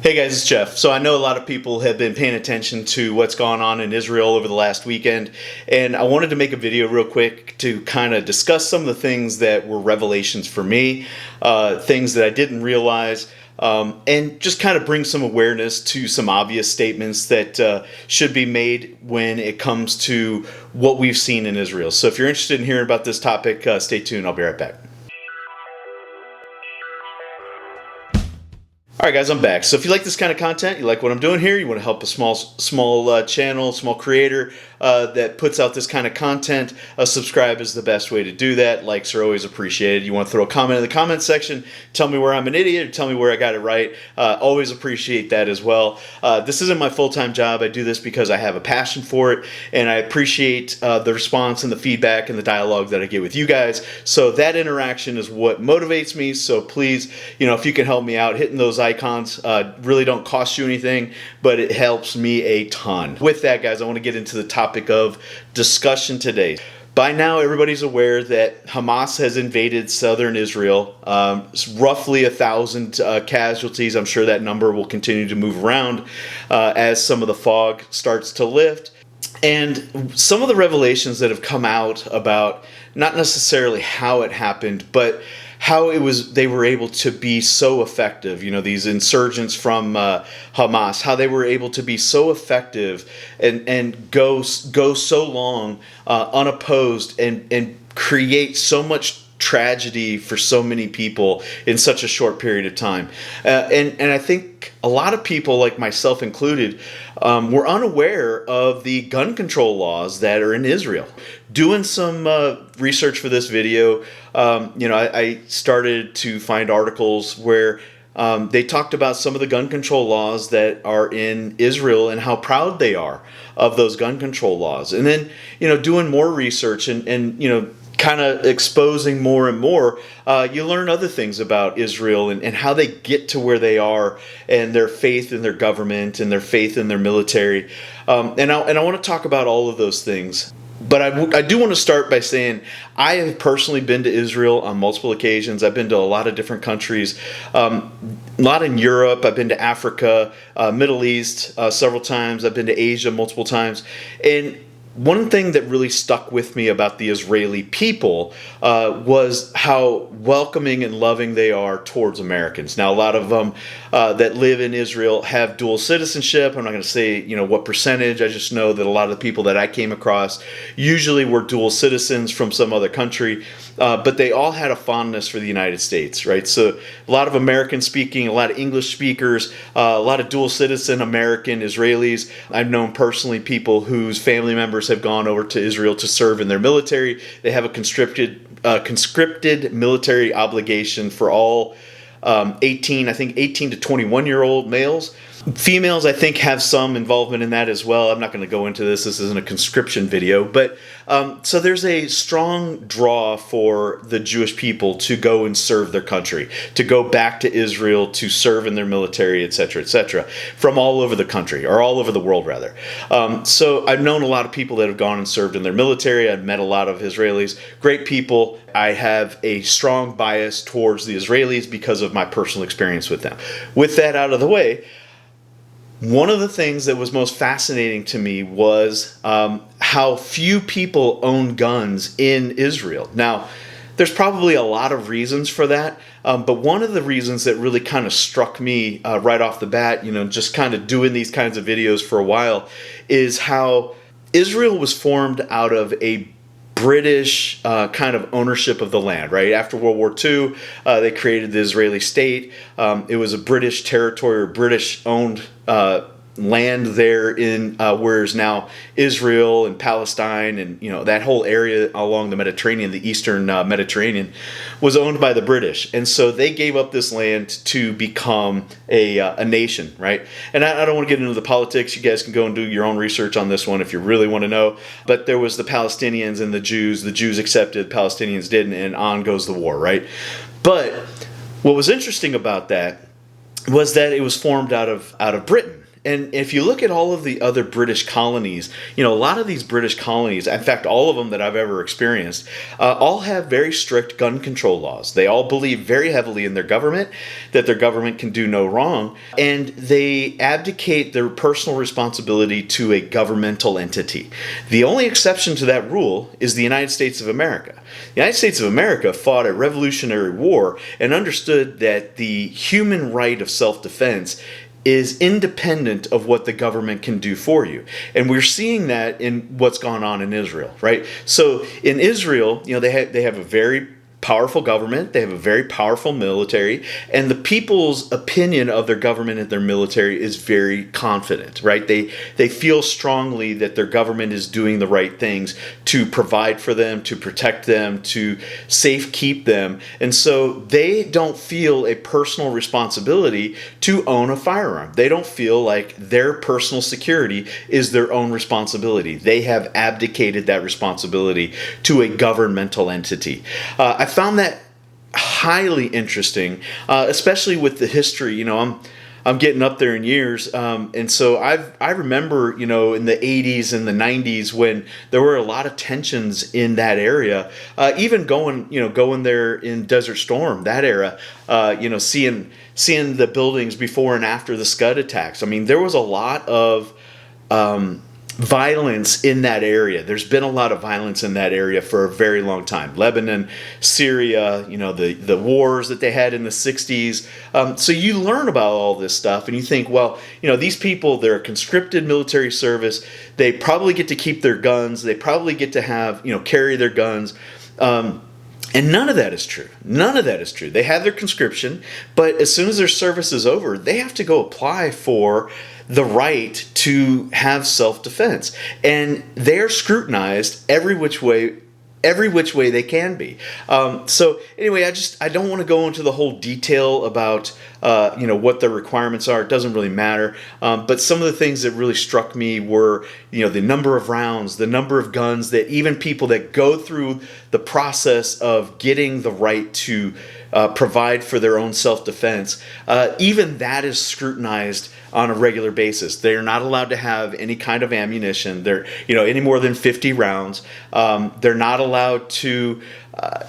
Hey guys, it's Jeff. So I know a lot of people have been paying attention to what's gone on in Israel over the last weekend, and I wanted to make a video real quick to kind of discuss some of the things that were revelations for me, things that I didn't realize, and just kind of bring some awareness to some obvious statements that should be made when it comes to what we've seen in Israel. So if you're interested in hearing about this topic, stay tuned. I'll be right back. Alright guys, I'm back. So if you like this kind of content, you like what I'm doing here, you want to help a small channel, small creator that puts out this kind of content, subscribe is the best way to do that. Likes are always appreciated. You want to throw a comment in the comment section, tell me where I'm an idiot, or tell me where I got it right. Always appreciate that as well. This isn't my full-time job. I do this because I have a passion for it, and I appreciate the response and the feedback and the dialogue that I get with you guys. So that interaction is what motivates me. So please, if you can help me out, hitting those icons really don't cost you anything, but it helps me a ton. With that, guys, I want to get into the topic of discussion today. By now, everybody's aware that Hamas has invaded southern Israel. It's roughly 1,000 casualties. I'm sure that number will continue to move around as some of the fog starts to lift. And some of the revelations that have come out about not necessarily how it happened, but how they were able to be so effective, these insurgents from Hamas, how they were able to be so effective and go so long unopposed and create so much tragedy for so many people in such a short period of time. And I think a lot of people, like myself included, were unaware of the gun control laws that are in Israel. Doing some research for this video, I started to find articles where they talked about some of the gun control laws that are in Israel and how proud they are of those gun control laws. And then, doing more research and kind of exposing more and more, you learn other things about Israel and how they get to where they are, and their faith in their government and their faith in their military. And I want to talk about all of those things. But I do want to start by saying I have personally been to Israel on multiple occasions. I've been to a lot of different countries, a lot in Europe. I've been to Africa, Middle East several times. I've been to Asia multiple times. And one thing that really stuck with me about the Israeli people was how welcoming and loving they are towards Americans. Now, a lot of them that live in Israel have dual citizenship. I'm not going to say, what percentage. I just know that a lot of the people that I came across usually were dual citizens from some other country, but they all had a fondness for the United States, right? So a lot of American speaking, a lot of English speakers, a lot of dual citizen American Israelis. I've known personally people whose family members have gone over to Israel to serve in their military. They have a conscripted military obligation for all 18 to 21-year-old males. Females, I think, have some involvement in that as well. I'm not going to go into this. This isn't a conscription video. But so there's a strong draw for the Jewish people to go and serve their country, to go back to Israel, to serve in their military, etc., from all over the country, or all over the world, rather. So I've known a lot of people that have gone and served in their military. I've met a lot of Israelis, great people. I have a strong bias towards the Israelis because of my personal experience with them. With that out of the way, one of the things that was most fascinating to me was how few people own guns in Israel. Now, there's probably a lot of reasons for that, but one of the reasons that really kind of struck me right off the bat, just kind of doing these kinds of videos for a while, is how Israel was formed out of a British kind of ownership of the land, right? After World War II, they created the Israeli state. It was a British territory or British-owned land there in where is now Israel and Palestine, and that whole area along the Mediterranean, the Eastern Mediterranean, was owned by the British, and so they gave up this land to become a nation, right? And I don't want to get into the politics. You guys can go and do your own research on this one if you really want to know. But there was the Palestinians and the Jews. The Jews accepted, Palestinians didn't, and on goes the war, right? But what was interesting about that was that it was formed out of Britain. And if you look at all of the other British colonies, a lot of these British colonies, in fact, all of them that I've ever experienced, all have very strict gun control laws. They all believe very heavily in their government, that their government can do no wrong, and they abdicate their personal responsibility to a governmental entity. The only exception to that rule is the United States of America. The United States of America fought a Revolutionary War and understood that the human right of self-defense is independent of what the government can do for you. And we're seeing that in what's gone on in Israel, right? So in Israel, they have a very powerful government, they have a very powerful military, and the people's opinion of their government and their military is very confident, right? They feel strongly that their government is doing the right things to provide for them, to protect them, to safe keep them. And so they don't feel a personal responsibility to own a firearm. They don't feel like their personal security is their own responsibility. They have abdicated that responsibility to a governmental entity. I found that highly interesting, especially with the history. I'm getting up there in years, and so I remember, in the 80s and the 90s when there were a lot of tensions in that area. Even going there in Desert Storm, that era, seeing the buildings before and after the Scud attacks. I mean, there was a lot of violence in that area. There's been a lot of violence in that area for a very long time. Lebanon, Syria, the wars that they had in the 60s. So you learn about all this stuff and you think, well, these people, they're a conscripted military service. They probably get to keep their guns. They probably get to have, carry their guns. And none of that is true. None of that is true. They have their conscription, but as soon as their service is over, they have to go apply for the right to have self-defense. And they're scrutinized every which way they can be. So anyway, I don't want to go into the whole detail about what the requirements are. It doesn't really matter. But some of the things that really struck me were the number of rounds, the number of guns, that even people that go through the process of getting the right to provide for their own self-defense, even that is scrutinized on a regular basis. They're not allowed to have any kind of ammunition. They're, any more than 50 rounds. They're not allowed to,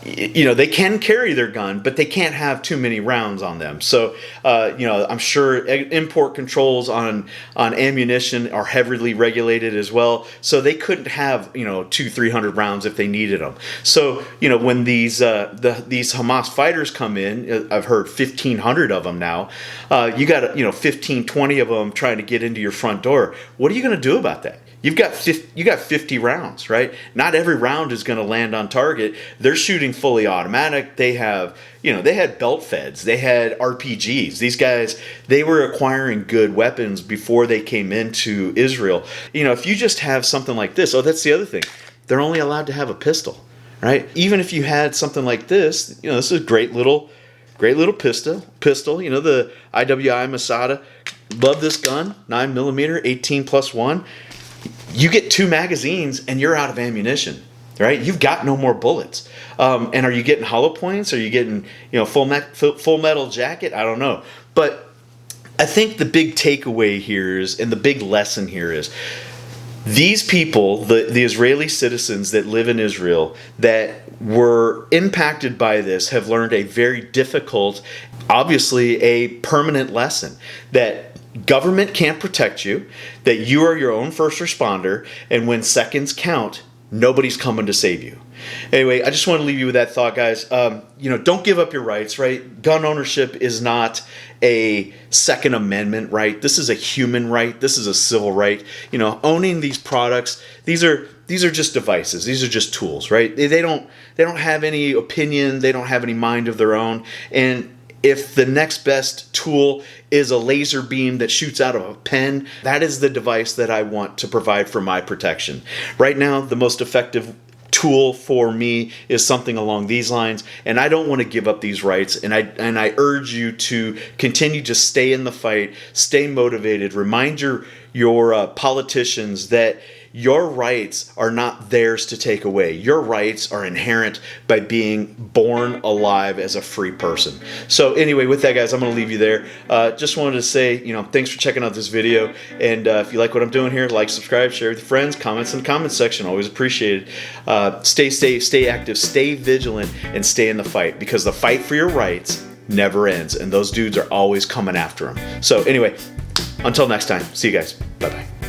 they can carry their gun, but they can't have too many rounds on them. So, I'm sure import controls on ammunition are heavily regulated as well. So they couldn't have, 200-300 rounds if they needed them. So, when these Hamas fighters come in, I've heard 1,500 of them now. You got 15, 20 of them trying to get into your front door. What are you going to do about that? You got 50 rounds, right? Not every round is going to land on target. They're shooting fully automatic. They have, they had belt feds. They had RPGs. These guys, they were acquiring good weapons before they came into Israel. If you just have something like this, that's the other thing. They're only allowed to have a pistol, right? Even if you had something like this, this is a great little pistol. The IWI Masada. Love this gun, 9mm, 18+1. You get 2 magazines and you're out of ammunition, right? You've got no more bullets. And are you getting hollow points? Are you getting, full metal jacket? I don't know. But I think the big takeaway here is, and the big lesson here is, these people, the Israeli citizens that live in Israel that were impacted by this, have learned a very difficult, obviously a permanent lesson, that government can't protect you, that you are your own first responder, and when seconds count, nobody's coming to save you. Anyway, I just want to leave you with that thought, guys. Don't give up your rights, right? Gun ownership is not a Second Amendment right. This is a human right. This is a civil right. Owning these products, these are just devices. These are just tools, right? They don't have any opinion. They don't have any mind of their own. And if the next best tool is a laser beam that shoots out of a pen, that is the device that I want to provide for my protection. Right now, the most effective tool for me is something along these lines, and I don't want to give up these rights, and I urge you to continue to stay in the fight, stay motivated, remind your politicians that your rights are not theirs to take away. Your rights are inherent by being born alive as a free person. So anyway, with that, guys, I'm going to leave you there. Just wanted to say, thanks for checking out this video. And if you like what I'm doing here, like, subscribe, share with your friends, comments in the comments section. Always appreciated. Stay safe, stay active, stay vigilant, and stay in the fight, because the fight for your rights never ends, and those dudes are always coming after them. So anyway, until next time, see you guys. Bye-bye.